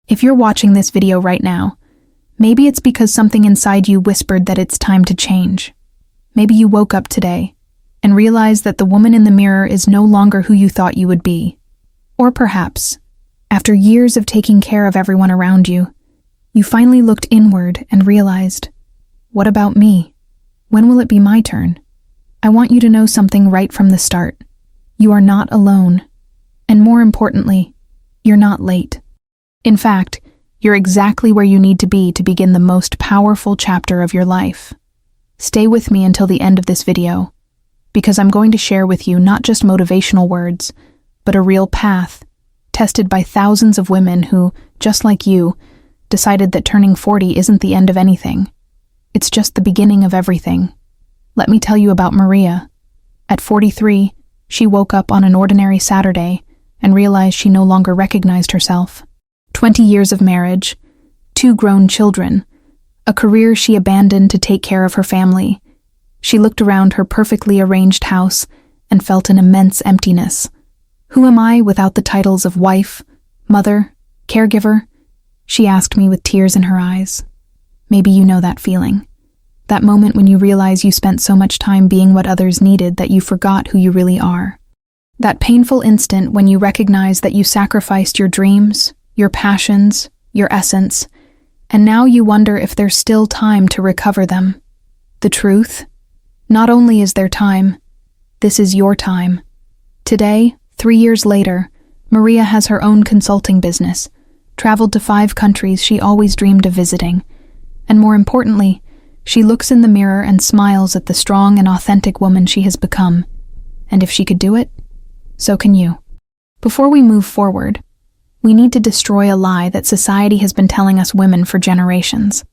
If you're watching this video right now, maybe it's because something inside you whispered that it's time to change. Maybe you woke up today and realized that the woman in the mirror is no longer who you thought you would be. Or perhaps, after years of taking care of everyone around you, you finally looked inward and realized, what about me? When will it be my turn? I want you to know something right from the start. You are not alone. And more importantly, you're not late. In fact, you're exactly where you need to be to begin the most powerful chapter of your life. Stay with me until the end of this video, because I'm going to share with you not just motivational words, but a real path, tested by thousands of women who, just like you, decided that turning 40 isn't the end of anything. It's just the beginning of everything. Let me tell you about Maria. At 43, she woke up on an ordinary Saturday and realized she no longer recognized herself. 20 years of marriage, 2 grown children, a career she abandoned to take care of her family. She looked around her perfectly arranged house and felt an immense emptiness. Who am I without the titles of wife, mother, caregiver? She asked me with tears in her eyes. Maybe you know that feeling. That moment when you realize you spent so much time being what others needed that you forgot who you really are. That painful instant when you recognize that you sacrificed your dreams, your passions, your essence, and now you wonder if there's still time to recover them. The truth? Not only is there time, this is your time. Today, 3 years later, Maria has her own consulting business, traveled to 5 countries she always dreamed of visiting, and more importantly, she looks in the mirror and smiles at the strong and authentic woman she has become. And if she could do it, so can you. Before we move forward, we need to destroy a lie that society has been telling us women for generations.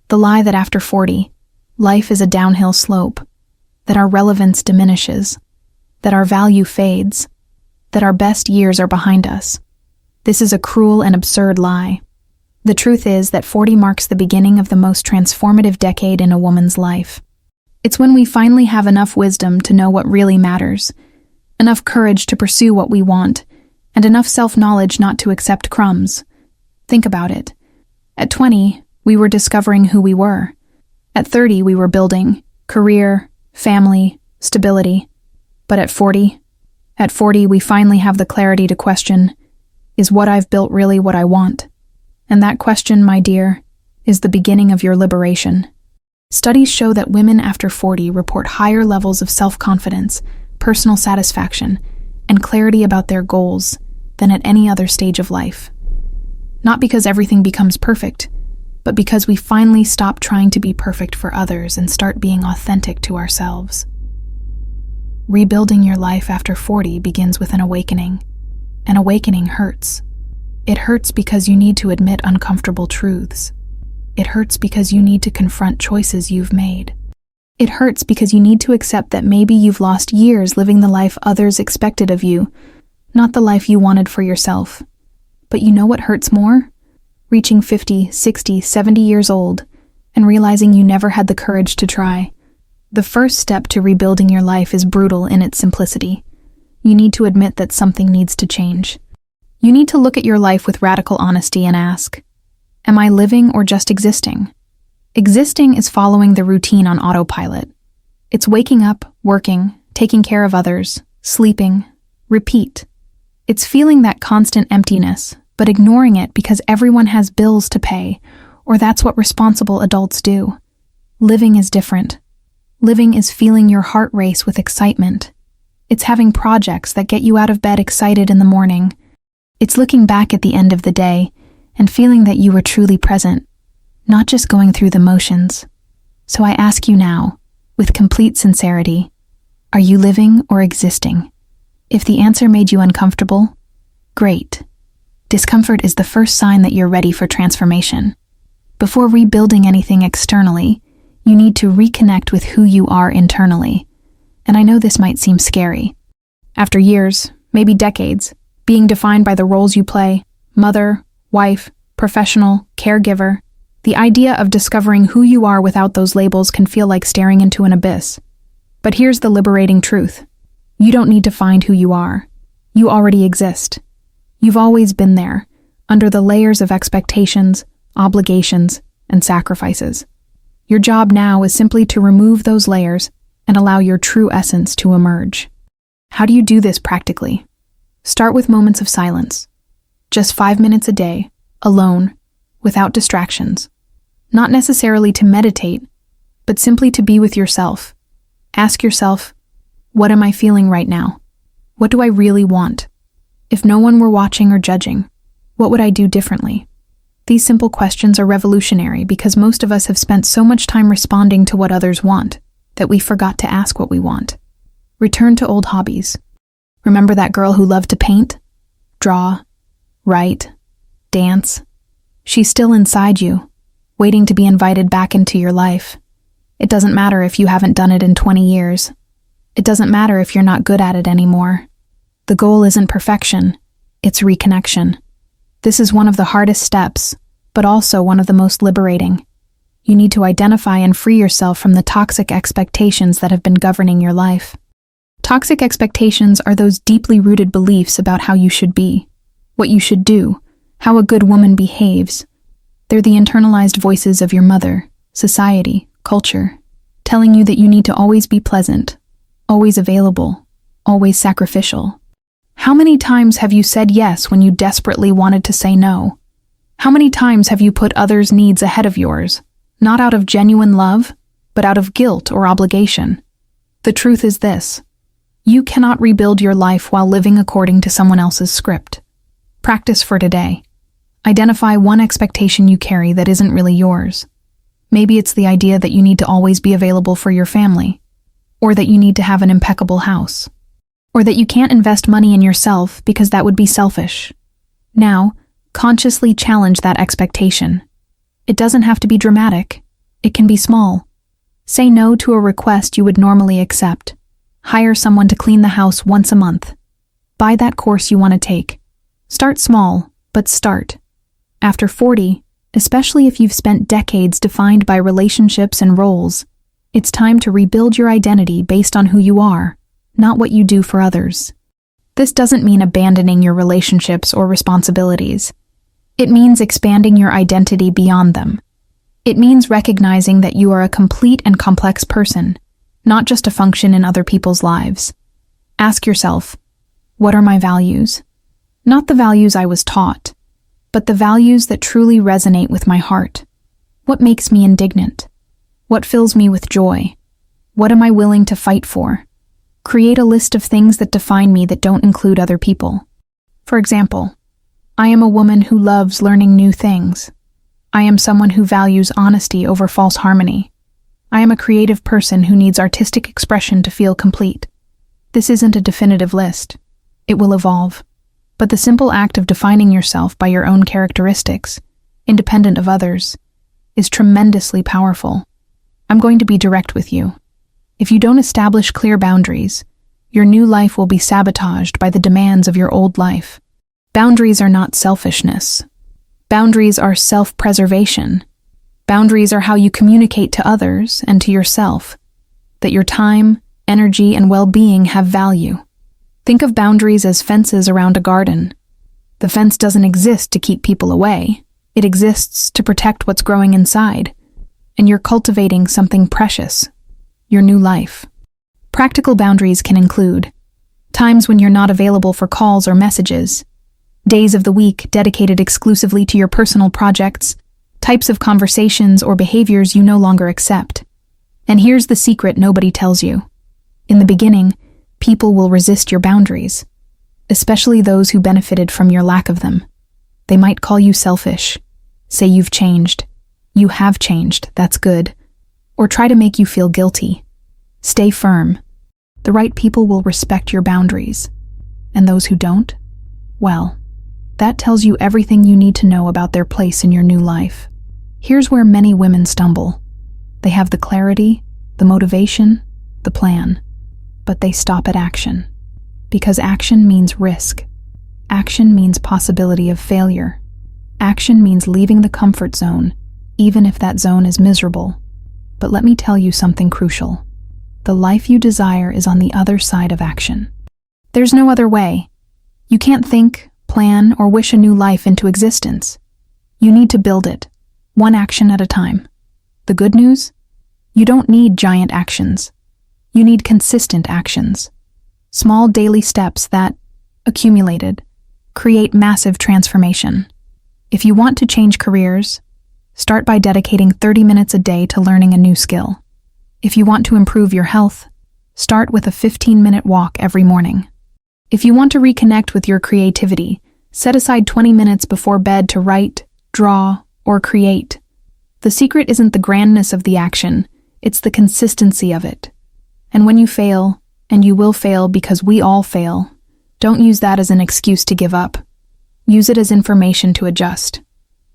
The lie that after 40, life is a downhill slope, that our relevance diminishes, that our value fades, that our best years are behind us. This is a cruel and absurd lie. The truth is that 40 marks the beginning of the most transformative decade in a woman's life. It's when we finally have enough wisdom to know what really matters, enough courage to pursue what we want, and enough self-knowledge not to accept crumbs. Think about it. At 20, we were discovering who we were. At 30, we were building career, family, stability. But at 40, we finally have the clarity to question, is what I've built really what I want? And that question, my dear, is the beginning of your liberation. Studies show that women after 40 report higher levels of self-confidence, personal satisfaction, and clarity about their goals than at any other stage of life. Not because everything becomes perfect, but because we finally stop trying to be perfect for others and start being authentic to ourselves. Rebuilding your life after 40 begins with an awakening. An awakening hurts. It hurts because you need to admit uncomfortable truths. It hurts because you need to confront choices you've made. It hurts because you need to accept that maybe you've lost years living the life others expected of you, not the life you wanted for yourself. But you know what hurts more? Reaching 50, 60, 70 years old and realizing you never had the courage to try. The first step to rebuilding your life is brutal in its simplicity. You need to admit that something needs to change. You need to look at your life with radical honesty and ask, am I living or just existing? Existing is following the routine on autopilot. It's waking up, working, taking care of others, sleeping, repeat. It's feeling that constant emptiness, but ignoring it because everyone has bills to pay, or that's what responsible adults do. Living is different. Living is feeling your heart race with excitement. It's having projects that get you out of bed excited in the morning. It's looking back at the end of the day and feeling that you were truly present, not just going through the motions. So I ask you now, with complete sincerity, are you living or existing? If the answer made you uncomfortable, great. Discomfort is the first sign that you're ready for transformation. Before rebuilding anything externally, you need to reconnect with who you are internally. And I know this might seem scary. After years, maybe decades, being defined by the roles you play, mother, wife, professional, caregiver, the idea of discovering who you are without those labels can feel like staring into an abyss. But here's the liberating truth. You don't need to find who you are. You already exist. You've always been there, under the layers of expectations, obligations, and sacrifices. Your job now is simply to remove those layers and allow your true essence to emerge. How do you do this practically? Start with moments of silence. Just 5 minutes a day, alone, without distractions. Not necessarily to meditate, but simply to be with yourself. Ask yourself, what am I feeling right now? What do I really want? If no one were watching or judging, what would I do differently? These simple questions are revolutionary because most of us have spent so much time responding to what others want that we forgot to ask what we want. Return to old hobbies. Remember that girl who loved to paint, draw, write, dance? She's still inside you, waiting to be invited back into your life. It doesn't matter if you haven't done it in 20 years. It doesn't matter if you're not good at it anymore. The goal isn't perfection, it's reconnection. This is one of the hardest steps, but also one of the most liberating. You need to identify and free yourself from the toxic expectations that have been governing your life. Toxic expectations are those deeply rooted beliefs about how you should be, what you should do, how a good woman behaves. They're the internalized voices of your mother, society, culture, telling you that you need to always be pleasant, always available, always sacrificial. How many times have you said yes when you desperately wanted to say no? How many times have you put others' needs ahead of yours, not out of genuine love, but out of guilt or obligation? The truth is this: you cannot rebuild your life while living according to someone else's script. Practice for today. Identify one expectation you carry that isn't really yours. Maybe it's the idea that you need to always be available for your family, or that you need to have an impeccable house, or that you can't invest money in yourself because that would be selfish. Now, consciously challenge that expectation. It doesn't have to be dramatic. It can be small. Say no to a request you would normally accept. Hire someone to clean the house once a month. Buy that course you want to take. Start small, but start. After 40, especially if you've spent decades defined by relationships and roles, it's time to rebuild your identity based on who you are, not what you do for others. This doesn't mean abandoning your relationships or responsibilities. It means expanding your identity beyond them. It means recognizing that you are a complete and complex person, not just a function in other people's lives. Ask yourself, what are my values? Not the values I was taught, but the values that truly resonate with my heart. What makes me indignant? What fills me with joy? What am I willing to fight for? Create a list of things that define me that don't include other people. For example, I am a woman who loves learning new things. I am someone who values honesty over false harmony. I am a creative person who needs artistic expression to feel complete. This isn't a definitive list. It will evolve. But the simple act of defining yourself by your own characteristics, independent of others, is tremendously powerful. I'm going to be direct with you. If you don't establish clear boundaries, your new life will be sabotaged by the demands of your old life. Boundaries are not selfishness. Boundaries are self-preservation. Boundaries are how you communicate to others and to yourself that your time, energy, and well-being have value. Think of boundaries as fences around a garden. The fence doesn't exist to keep people away. It exists to protect what's growing inside. And you're cultivating something precious, your new life. Practical boundaries can include times when you're not available for calls or messages, days of the week dedicated exclusively to your personal projects, types of conversations or behaviors you no longer accept. And here's the secret nobody tells you. In the beginning, people will resist your boundaries, especially those who benefited from your lack of them. They might call you selfish, say you've changed. You have changed, that's good. Or try to make you feel guilty. Stay firm. The right people will respect your boundaries. And those who don't? Well, that tells you everything you need to know about their place in your new life. Here's where many women stumble. They have the clarity, the motivation, the plan, but they stop at action. Because action means risk. Action means possibility of failure. Action means leaving the comfort zone, even if that zone is miserable. But let me tell you something crucial. The life you desire is on the other side of action. There's no other way. You can't think, plan, or wish a new life into existence. You need to build it, one action at a time. The good news? You don't need giant actions. You need consistent actions. Small daily steps that, accumulated, create massive transformation. If you want to change careers, start by dedicating 30 minutes a day to learning a new skill. If you want to improve your health, start with a 15-minute walk every morning. If you want to reconnect with your creativity, set aside 20 minutes before bed to write, draw, or create. The secret isn't the grandness of the action, it's the consistency of it. And when you fail, and you will fail because we all fail, don't use that as an excuse to give up. Use it as information to adjust.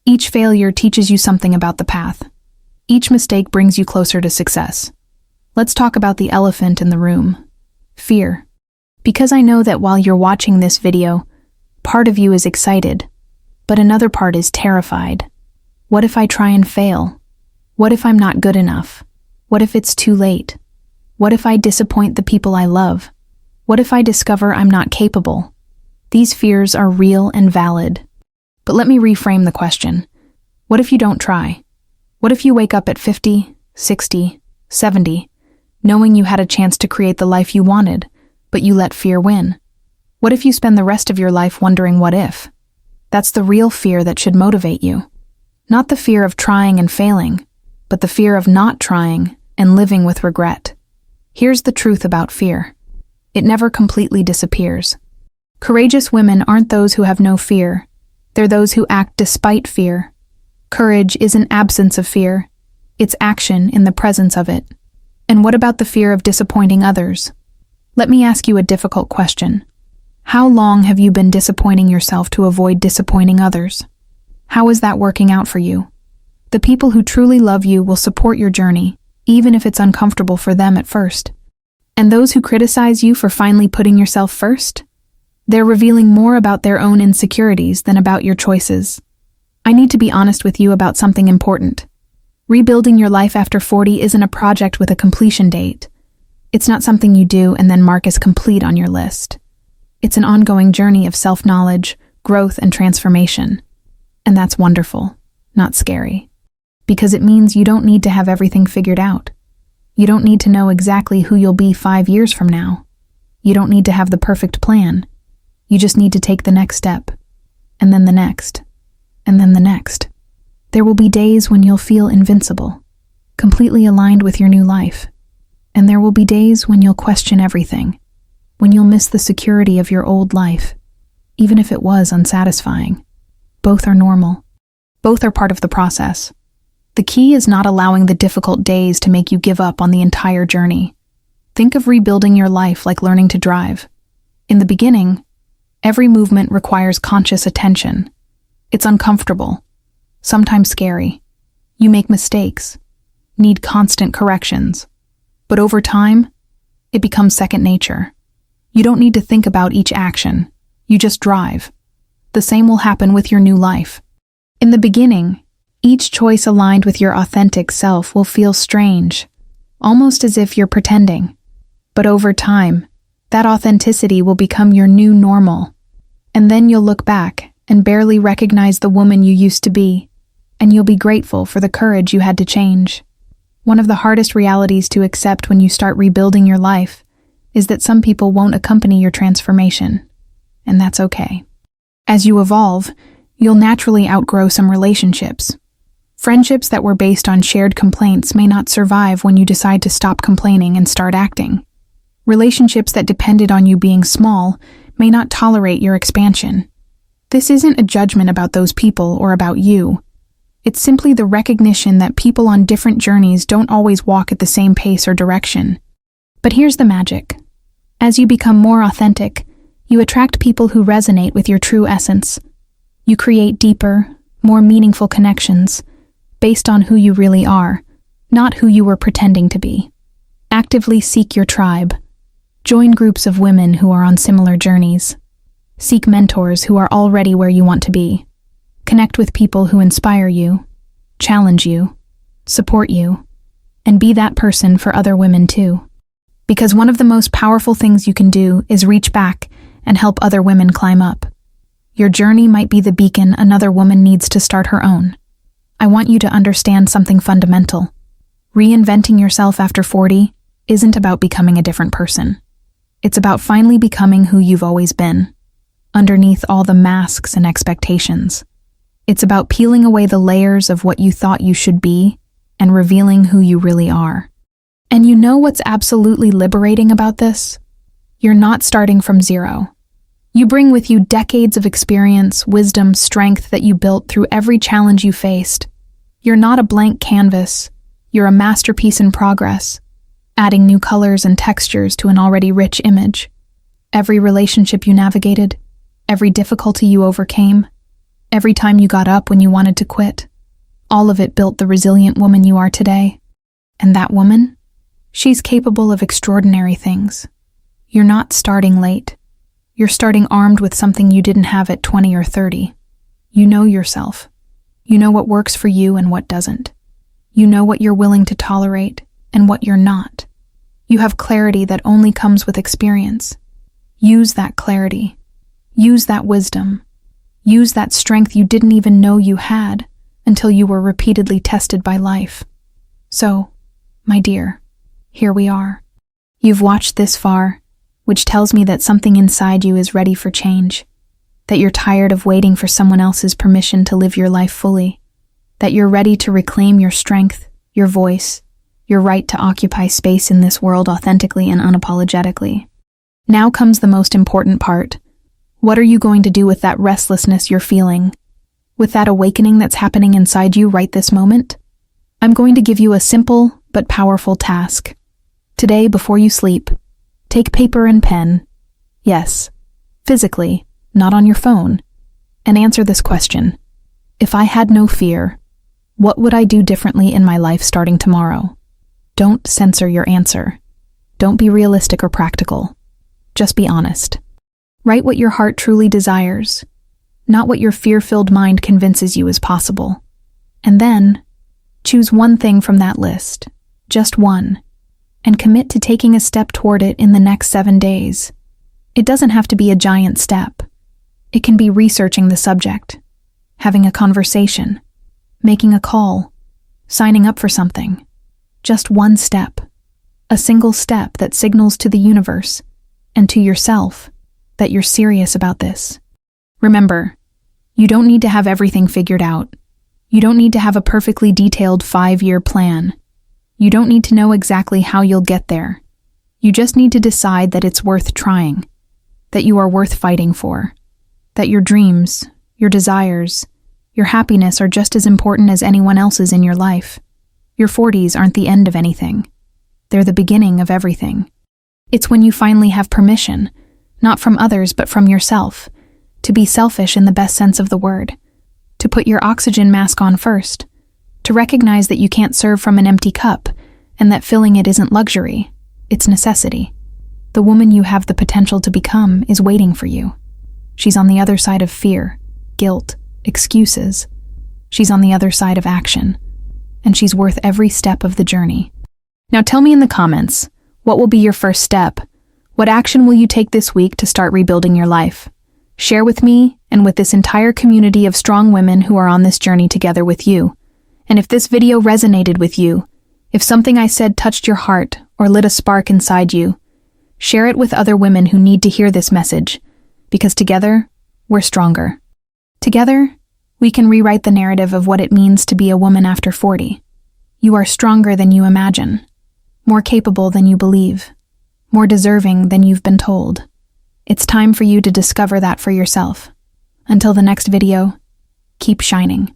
Each failure teaches you something about the path. Each mistake brings you closer to success. Let's talk about the elephant in the room. Fear. Because I know that while you're watching this video, part of you is excited, but another part is terrified. What if I try and fail? What if I'm not good enough? What if it's too late? What if I disappoint the people I love? What if I discover I'm not capable? These fears are real and valid. But let me reframe the question. What if you don't try? What if you wake up at 50, 60, 70, knowing you had a chance to create the life you wanted, but you let fear win? What if you spend the rest of your life wondering what if? That's the real fear that should motivate you. Not the fear of trying and failing, but the fear of not trying and living with regret. Here's the truth about fear. It never completely disappears. Courageous women aren't those who have no fear. They're those who act despite fear. Courage isn't absence of fear. It's action in the presence of it. And what about the fear of disappointing others? Let me ask you a difficult question. How long have you been disappointing yourself to avoid disappointing others? How is that working out for you? The people who truly love you will support your journey, even if it's uncomfortable for them at first. And those who criticize you for finally putting yourself first? They're revealing more about their own insecurities than about your choices. I need to be honest with you about something important. Rebuilding your life after 40 isn't a project with a completion date. It's not something you do and then mark as complete on your list. It's an ongoing journey of self-knowledge, growth, and transformation. And that's wonderful, not scary. Because it means you don't need to have everything figured out. You don't need to know exactly who you'll be 5 years from now. You don't need to have the perfect plan. You just need to take the next step, and then the next, and then the next. There will be days when you'll feel invincible, completely aligned with your new life. And there will be days when you'll question everything, when you'll miss the security of your old life, even if it was unsatisfying. Both are normal. Both are part of the process. The key is not allowing the difficult days to make you give up on the entire journey. Think of rebuilding your life like learning to drive. In the beginning, every movement requires conscious attention. It's uncomfortable, sometimes scary. You make mistakes, need constant corrections. But over time, it becomes second nature. You don't need to think about each action. You just drive. The same will happen with your new life. In the beginning, each choice aligned with your authentic self will feel strange, almost as if you're pretending. But over time, that authenticity will become your new normal. And then you'll look back and barely recognize the woman you used to be, and you'll be grateful for the courage you had to change. One of the hardest realities to accept when you start rebuilding your life is that some people won't accompany your transformation, and that's okay. As you evolve, you'll naturally outgrow some relationships. Friendships that were based on shared complaints may not survive when you decide to stop complaining and start acting. Relationships that depended on you being small may not tolerate your expansion. This isn't a judgment about those people or about you. It's simply the recognition that people on different journeys don't always walk at the same pace or direction. But here's the magic. As you become more authentic, you attract people who resonate with your true essence. You create deeper, more meaningful connections based on who you really are, not who you were pretending to be. Actively seek your tribe. Join groups of women who are on similar journeys. Seek mentors who are already where you want to be. Connect with people who inspire you, challenge you, support you, and be that person for other women too. Because one of the most powerful things you can do is reach back and help other women climb up. Your journey might be the beacon another woman needs to start her own. I want you to understand something fundamental. Reinventing yourself after 40 isn't about becoming a different person. It's about finally becoming who you've always been, underneath all the masks and expectations. It's about peeling away the layers of what you thought you should be and revealing who you really are. And you know what's absolutely liberating about this? You're not starting from zero. You bring with you decades of experience, wisdom, strength that you built through every challenge you faced. You're not a blank canvas. You're a masterpiece in progress, adding new colors and textures to an already rich image. Every relationship you navigated, every difficulty you overcame, every time you got up when you wanted to quit, all of it built the resilient woman you are today. And that woman? She's capable of extraordinary things. You're not starting late. You're starting armed with something you didn't have at 20 or 30. You know yourself. You know what works for you and what doesn't. You know what you're willing to tolerate and what you're not. You have clarity that only comes with experience. Use that clarity. Use that wisdom. Use that strength you didn't even know you had until you were repeatedly tested by life. So, my dear, here we are. You've watched this far, which tells me that something inside you is ready for change, that you're tired of waiting for someone else's permission to live your life fully, that you're ready to reclaim your strength, your voice, your right to occupy space in this world authentically and unapologetically. Now comes the most important part. What are you going to do with that restlessness you're feeling? With that awakening that's happening inside you right this moment? I'm going to give you a simple but powerful task. Today, before you sleep, take paper and pen. Yes, physically, not on your phone. And answer this question. If I had no fear, what would I do differently in my life starting tomorrow? Don't censor your answer. Don't be realistic or practical. Just be honest. Write what your heart truly desires, not what your fear-filled mind convinces you is possible. And then, choose one thing from that list, just one, and commit to taking a step toward it in the next 7 days. It doesn't have to be a giant step. It can be researching the subject, having a conversation, making a call, signing up for something. Just one step. A single step that signals to the universe and to yourself that you're serious about this. Remember, you don't need to have everything figured out. You don't need to have a perfectly detailed 5-year plan. You don't need to know exactly how you'll get there. You just need to decide that it's worth trying, that you are worth fighting for, that your dreams, your desires, your happiness are just as important as anyone else's in your life. Your 40s aren't the end of anything. They're the beginning of everything. It's when you finally have permission, not from others but from yourself, to be selfish in the best sense of the word, to put your oxygen mask on first, to recognize that you can't serve from an empty cup, and that filling it isn't luxury, it's necessity. The woman you have the potential to become is waiting for you. She's on the other side of fear, guilt, excuses. She's on the other side of action, and she's worth every step of the journey. Now tell me in the comments, what will be your first step? What action will you take this week to start rebuilding your life? Share with me and with this entire community of strong women who are on this journey together with you. And if this video resonated with you, if something I said touched your heart or lit a spark inside you, share it with other women who need to hear this message, because together, we're stronger. Together, we can rewrite the narrative of what it means to be a woman after 40. You are stronger than you imagine, more capable than you believe, more deserving than you've been told. It's time for you to discover that for yourself. Until the next video, keep shining.